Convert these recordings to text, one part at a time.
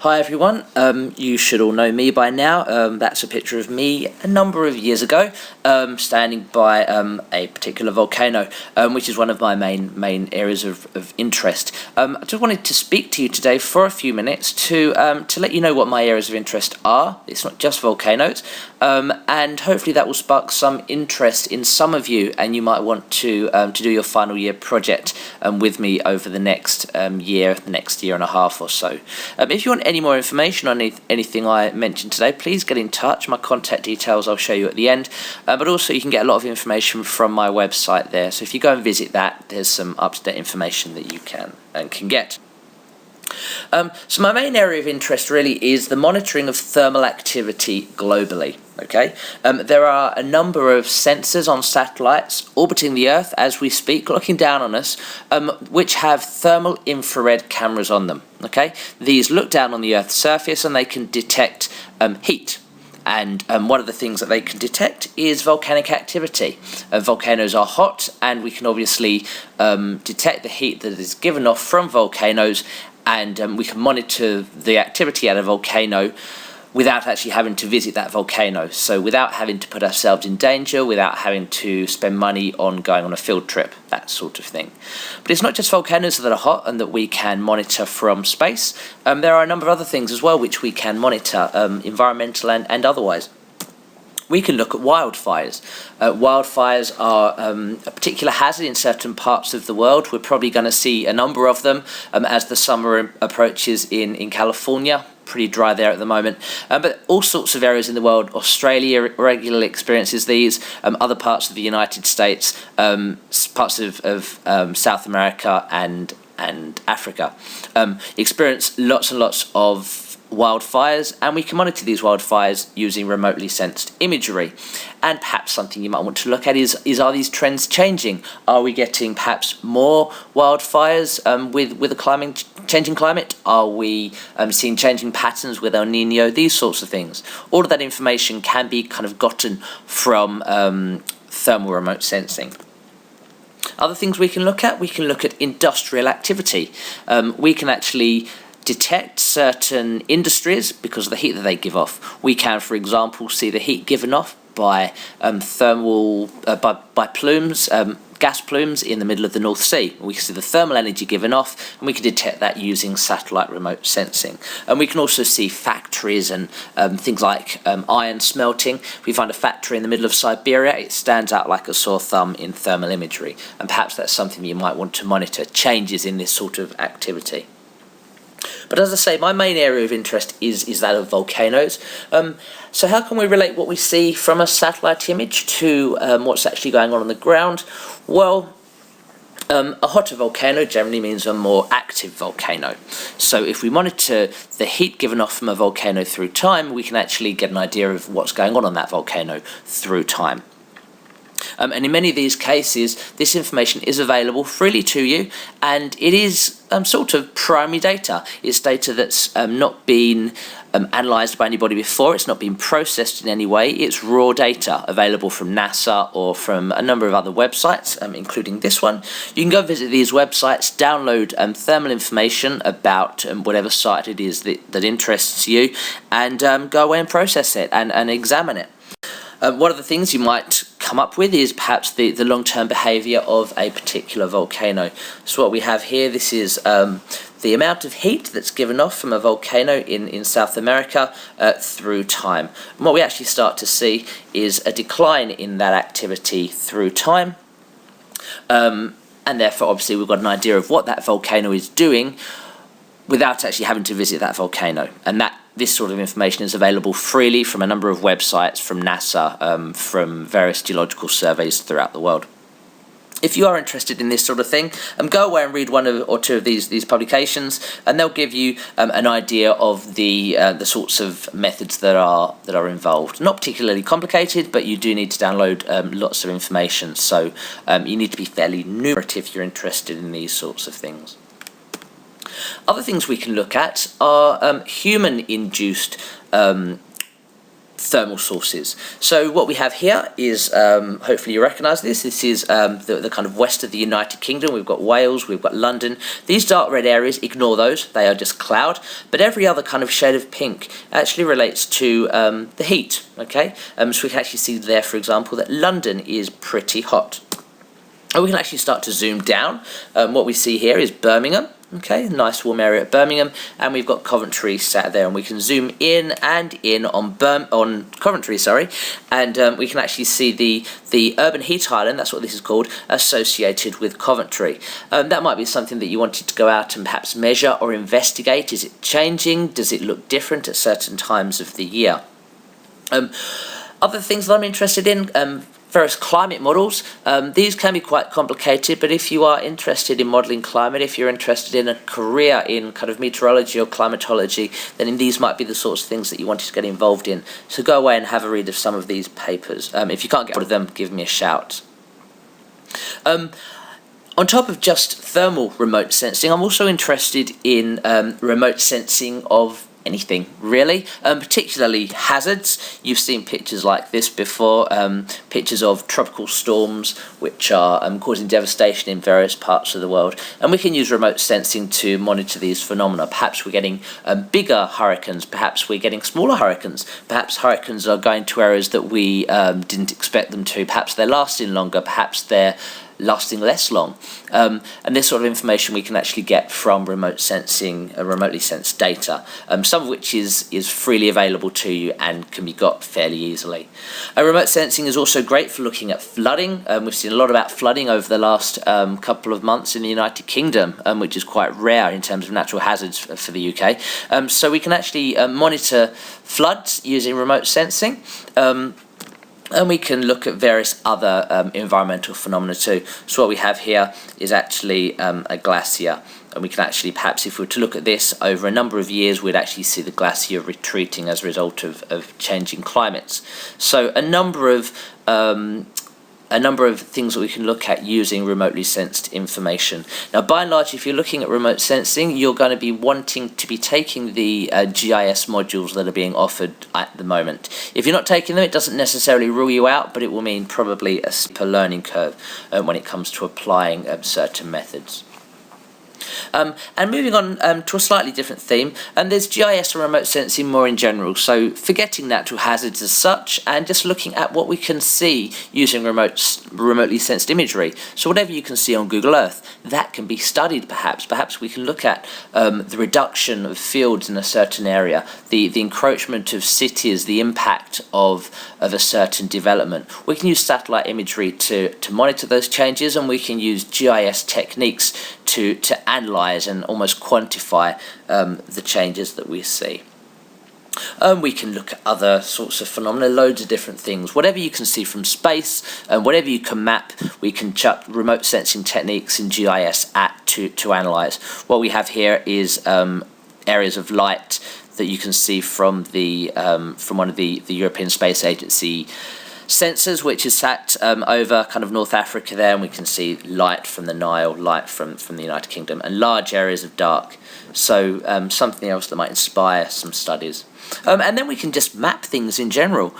Hi everyone, you should all know me by now. That's a picture of me a number of years ago, standing by a particular volcano, which is one of my main areas of interest. I just wanted to speak to you today for a few minutes to let you know what my areas of interest are. It's not just volcanoes, and hopefully that will spark some interest in some of you, and you might want to do your final year project with me over the next year and a half or so. If you want any more information on anything I mentioned today, please get in touch. My contact details I'll show you at the end, but also you can get a lot of information from my website there. So if you go and visit that, there's some up-to-date information that you can get. So my main area of interest really is the monitoring of thermal activity globally. Okay, there are a number of sensors on satellites orbiting the Earth as we speak, looking down on us, which have thermal infrared cameras on them. Okay, these look down on the Earth's surface and they can detect heat. And one of the things that they can detect is volcanic activity. Volcanoes are hot, and we can obviously detect the heat that is given off from volcanoes, and we can monitor the activity at a volcano without actually having to visit that volcano. So without having to put ourselves in danger, without having to spend money on going on a field trip, that sort of thing. But it's not just volcanoes that are hot and that we can monitor from space. There are a number of other things as well which we can monitor, environmental and otherwise. We can look at wildfires. Wildfires are a particular hazard in certain parts of the world. We're probably going to see a number of them as the summer approaches in California. Pretty dry there at the moment, but all sorts of areas in the world. Australia regularly experiences these, other parts of the United States, parts of South America and Africa experience lots and lots of wildfires, and we can monitor these wildfires using remotely sensed imagery. And perhaps something you might want to look at is are these trends changing? Are we getting perhaps more wildfires with a changing climate? Are we seeing changing patterns with El Nino? These sorts of things. All of that information can be kind of gotten from thermal remote sensing. Other things we can look at industrial activity. We can actually detect certain industries because of the heat that they give off. We can, for example, see the heat given off by by plumes, gas plumes in the middle of the North Sea. We can see the thermal energy given off, and we can detect that using satellite remote sensing. And we can also see factories and things like iron smelting. If we find a factory in the middle of Siberia, it stands out like a sore thumb in thermal imagery. And perhaps that's something you might want to monitor, changes in this sort of activity. But as I say, my main area of interest is that of volcanoes. So how can we relate what we see from a satellite image to what's actually going on the ground? Well, a hotter volcano generally means a more active volcano. So if we monitor the heat given off from a volcano through time, we can actually get an idea of what's going on that volcano through time. And in many of these cases, this information is available freely to you, and it is sort of primary data. It's data that's not been analysed by anybody before. It's not been processed in any way. It's raw data available from NASA or from a number of other websites, including this one. You can go visit these websites, download thermal information about whatever site it is that interests you, and go away and process it and examine it. One of the things you might come up with is perhaps the long-term behaviour of a particular volcano. So what we have here, this is the amount of heat that's given off from a volcano in South America through time. And what we actually start to see is a decline in that activity through time. And therefore, obviously, we've got an idea of what that volcano is doing without actually having to visit that volcano. And this sort of information is available freely from a number of websites, from NASA, from various geological surveys throughout the world. If you are interested in this sort of thing, go away and read one or two of these publications, and they'll give you an idea of the sorts of methods that are involved. Not particularly complicated, but you do need to download lots of information. So you need to be fairly numerate if you're interested in these sorts of things. Other things we can look at are human-induced thermal sources. So what we have here is, hopefully you recognise this, is the kind of west of the United Kingdom. We've got Wales, we've got London. These dark red areas, ignore those, they are just cloud, but every other kind of shade of pink actually relates to the heat, okay? So we can actually see there, for example, that London is pretty hot. And we can actually start to zoom down. What we see here is Birmingham. Okay, nice warm area at Birmingham, and we've got Coventry sat there, and we can zoom in on Coventry, and we can actually see the urban heat island, that's what this is called, associated with Coventry. That might be something that you wanted to go out and perhaps measure or investigate. Is it changing? Does it look different at certain times of the year? Other things that I'm interested in, various climate models. These can be quite complicated, but if you are interested in modelling climate, if you're interested in a career in kind of meteorology or climatology, then these might be the sorts of things that you wanted to get involved in. So go away and have a read of some of these papers. If you can't get hold of them, give me a shout. On top of just thermal remote sensing, I'm also interested in remote sensing of anything, really, particularly hazards. You've seen pictures like this before, pictures of tropical storms which are causing devastation in various parts of the world, and we can use remote sensing to monitor these phenomena. Perhaps we're getting bigger hurricanes, perhaps we're getting smaller hurricanes, perhaps hurricanes are going to areas that we didn't expect them to, perhaps they're lasting longer, perhaps they're lasting less long, and this sort of information we can actually get from remote sensing, remotely sensed data, some of which is freely available to you and can be got fairly easily. Remote sensing is also great for looking at flooding. We've seen a lot about flooding over the last couple of months in the United Kingdom, which is quite rare in terms of natural hazards for the UK. So we can actually monitor floods using remote sensing. And we can look at various other environmental phenomena too. So what we have here is actually a glacier, and we can actually, perhaps if we were to look at this over a number of years, we'd actually see the glacier retreating as a result of changing climates. So a number of things that we can look at using remotely sensed information. Now, by and large, if you're looking at remote sensing, you're going to be wanting to be taking the GIS modules that are being offered at the moment. If you're not taking them, it doesn't necessarily rule you out, but it will mean probably a steeper learning curve when it comes to applying certain methods. And moving on to a slightly different theme, and there's GIS and remote sensing more in general, so forgetting natural hazards as such and just looking at what we can see using remotely sensed imagery. So whatever you can see on Google Earth, that can be studied perhaps. Perhaps we can look at the reduction of fields in a certain area, the encroachment of cities, the impact of a certain development. We can use satellite imagery to monitor those changes, and we can use GIS techniques to analyse and almost quantify the changes that we see. We can look at other sorts of phenomena, loads of different things. Whatever you can see from space, whatever you can map, we can chuck remote sensing techniques in GIS to analyse. What we have here is areas of light that you can see from one of the European Space Agency sensors, which is sat over kind of North Africa there, and we can see light from the Nile, light from the United Kingdom, and large areas of dark. So something else that might inspire some studies. And then we can just map things in general.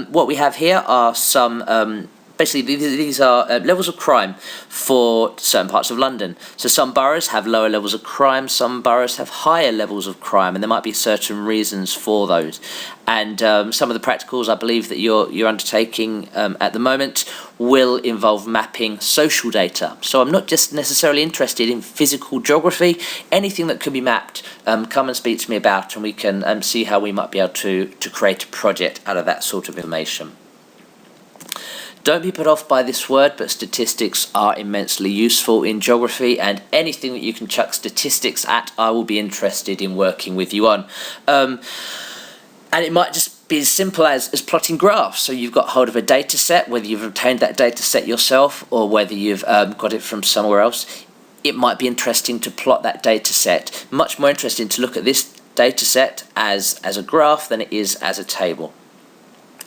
What we have here are some basically, these are levels of crime for certain parts of London. So some boroughs have lower levels of crime, some boroughs have higher levels of crime, and there might be certain reasons for those. And some of the practicals I believe that you're undertaking at the moment will involve mapping social data. So I'm not just necessarily interested in physical geography. Anything that can be mapped, come and speak to me about, and we can see how we might be able to create a project out of that sort of information. Don't be put off by this word, but statistics are immensely useful in geography, and anything that you can chuck statistics at, I will be interested in working with you on. And it might just be as simple as plotting graphs. So you've got hold of a data set, whether you've obtained that data set yourself or whether you've got it from somewhere else. It might be interesting to plot that data set. Much more interesting to look at this data set as a graph than it is as a table.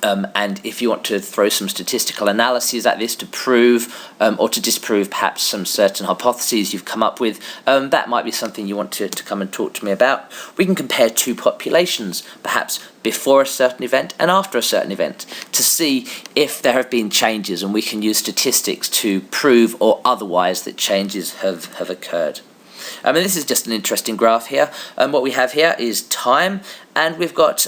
And if you want to throw some statistical analyses at this to prove or to disprove perhaps some certain hypotheses you've come up with, that might be something you want to come and talk to me about. We can compare two populations, perhaps before a certain event and after a certain event, to see if there have been changes, and we can use statistics to prove or otherwise that changes have occurred. And this is just an interesting graph here. What we have here is time, and we've got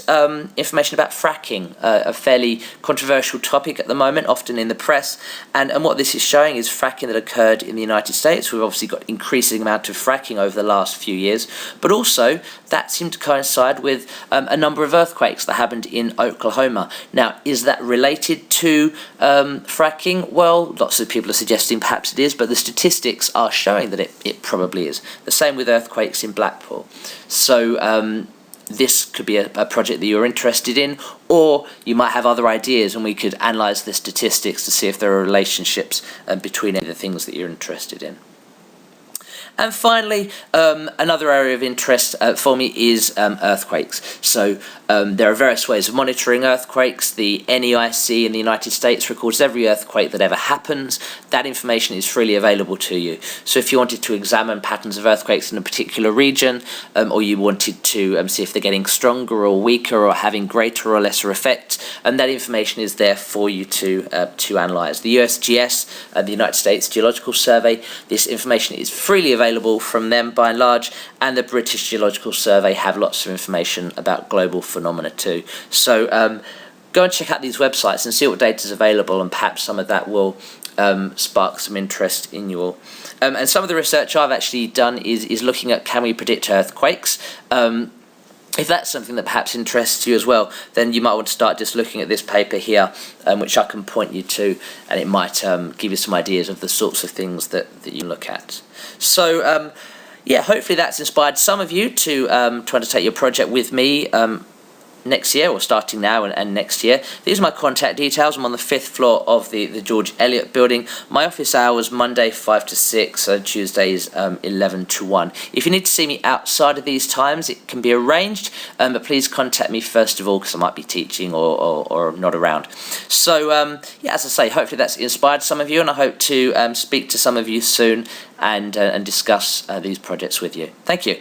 information about fracking, a fairly controversial topic at the moment, often in the press. And what this is showing is fracking that occurred in the United States. We've obviously got increasing amount of fracking over the last few years, but also that seemed to coincide with a number of earthquakes that happened in Oklahoma. Now, is that related to fracking? Well, lots of people are suggesting perhaps it is, but the statistics are showing that it probably is. The same with earthquakes in Blackpool. So this could be a project that you're interested in, or you might have other ideas, and we could analyse the statistics to see if there are relationships between any of the things that you're interested in. And finally, another area of interest for me is earthquakes. So there are various ways of monitoring earthquakes. The NEIC in the United States records every earthquake that ever happens. That information is freely available to you. So if you wanted to examine patterns of earthquakes in a particular region, or you wanted to see if they're getting stronger or weaker or having greater or lesser effects, and that information is there for you to analyse. The USGS, the United States Geological Survey, this information is freely available from them by and large, and the British Geological Survey have lots of information about global phenomena too. So go and check out these websites and see what data is available, and perhaps some of that will spark some interest in you all. And some of the research I've actually done is looking at, can we predict earthquakes? If that's something that perhaps interests you as well, then you might want to start just looking at this paper here, which I can point you to, and it might give you some ideas of the sorts of things that you look at. So, yeah, hopefully that's inspired some of you to try to take your project with me next year, or starting now and next year. These are my contact details. I'm on the 5th floor of the George Eliot building. My office hours, Monday 5 to 6, Tuesdays 11 to 1. If you need to see me outside of these times, it can be arranged, but please contact me first of all, because I might be teaching or not around. So yeah, as I say, hopefully that's inspired some of you, and I hope to speak to some of you soon and discuss these projects with you. Thank you.